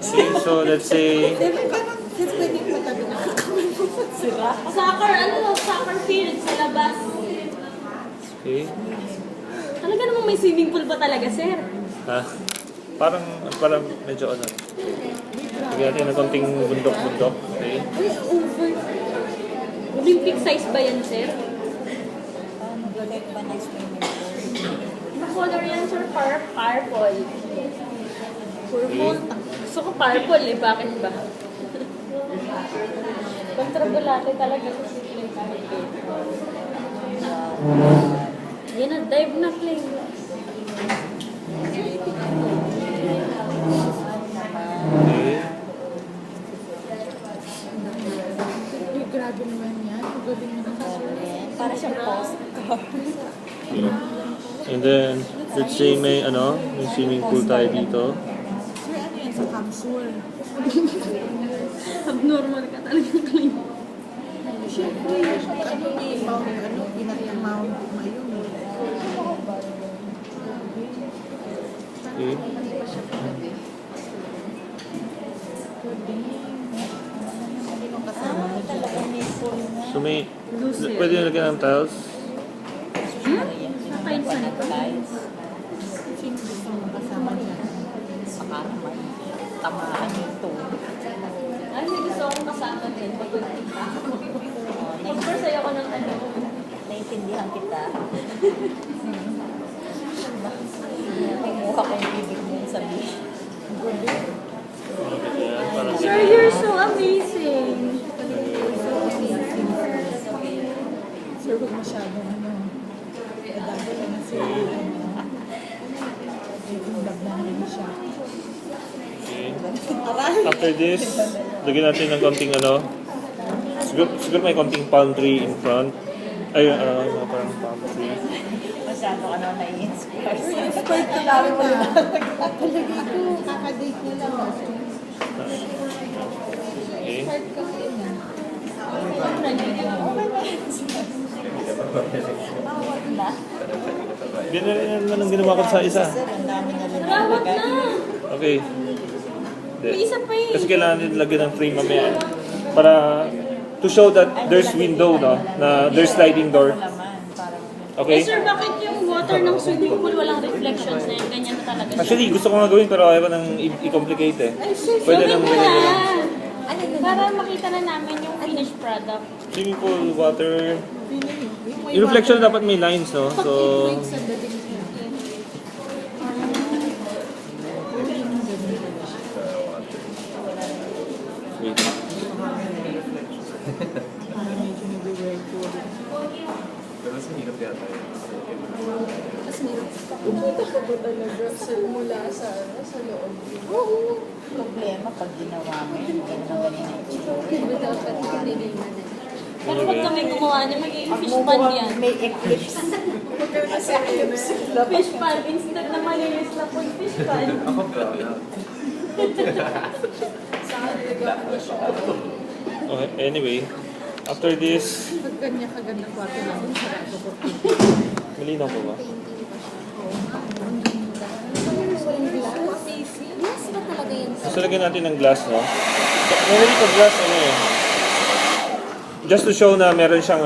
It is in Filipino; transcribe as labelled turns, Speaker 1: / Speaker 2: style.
Speaker 1: Okay, so let's say...
Speaker 2: Soccer field sa labas.
Speaker 1: Okay.
Speaker 2: Talaga namang may swimming pool pa talaga, sir.
Speaker 1: Ha? Parang medyo ano. Lagyan natin ng konting bundok-bundok. Okay.
Speaker 2: Uy, over. Olympic size ba yan, sir?
Speaker 3: Magalek ba na swimming pool?
Speaker 2: Color yan, sir, purple. Purple. Gusto ko purple eh, bakit ba? Kontrabulate talaga sa swimming pool. Yan na, dive na, Clay.
Speaker 1: Okay.
Speaker 4: Uy, grabe naman yan. Ang galing naman kasi.
Speaker 3: Para siyang postcard.
Speaker 1: Okay. And then, let's say may swimming pool tayo dito.
Speaker 4: Sir, ano yan sa capsule?
Speaker 2: Abnormal ka talaga, Clay.
Speaker 4: Siyempre, inat mount mayon.
Speaker 1: Okay.
Speaker 3: Talaga may pool na.
Speaker 1: So may... Pwede na lagyan ng tiles.
Speaker 2: Nakain sa nito.
Speaker 4: Sino gusto mo kasama niya?
Speaker 3: Baka naman tamaan yung tool.
Speaker 2: Ay, may gusto akong kasama din. Pag-ulit ako. Mag-first ako ng ano.
Speaker 3: Naintindihan kita. Nakimuha ko yung ibig mong sabihin.
Speaker 2: Sir, you're so amazing.
Speaker 4: Sir, huwag masyadong Madami ka na sir. Naglag na siya.
Speaker 1: Okay. After this, lagyan natin ng konting siguro may konting palm tree in front. Ay, parang palm tree.
Speaker 3: Masyado ka na nai-inspire.
Speaker 4: Inspired ka dami mo na. Palagi ko, kakadate niya lang.
Speaker 1: Okay.
Speaker 4: Inspired ka kayo na.
Speaker 3: Bawat na.
Speaker 1: Binarinan naman ang ginawa ko sa isa.
Speaker 3: Sir, ang dami na rin
Speaker 2: Rawat na.
Speaker 1: Okay.
Speaker 2: May isa pa eh.
Speaker 1: Kasi kailangan din lagyan ng frame mamaya. Para to show that there's window, no? Na there's sliding door.
Speaker 3: laman. Parang
Speaker 1: Okay?
Speaker 2: Eh, sir, bakit yung water ng swimming pool walang reflections na yan? Ganyan na talaga siya.
Speaker 1: Actually, gusto ko nga gawin pero ayaw ko nang i-complicate eh. Pwede nang
Speaker 2: Gawin mo
Speaker 1: ganyan lang.
Speaker 2: na. Para makita na namin yung finished product.
Speaker 1: Swimming pool, water. Yung reflection dapat may lines, no? So,
Speaker 4: Sa dating niya.
Speaker 1: wait.
Speaker 4: Parang medyo nag-wear ko. Pumunta ka ba talaga mula sa loob? Oo.
Speaker 3: problema pag ginawa mo yun. Ganun ang ganyan ang itsura.
Speaker 2: Pero pag kami gumawa niya, magiging fish
Speaker 3: Ang
Speaker 2: pan
Speaker 3: mukha
Speaker 2: yan.
Speaker 3: may eclipse.
Speaker 2: Fish pan. Instead na malinis na po yung fish pan.
Speaker 1: Okay, anyway, after this,
Speaker 4: Pag kanya kaganda kwarto lang, sarado ko.
Speaker 1: malinaw po ba?
Speaker 2: Yes ba talaga yun?
Speaker 1: So, lagyan natin ng glass, no? So, normally pag glass, just to show na meron siyang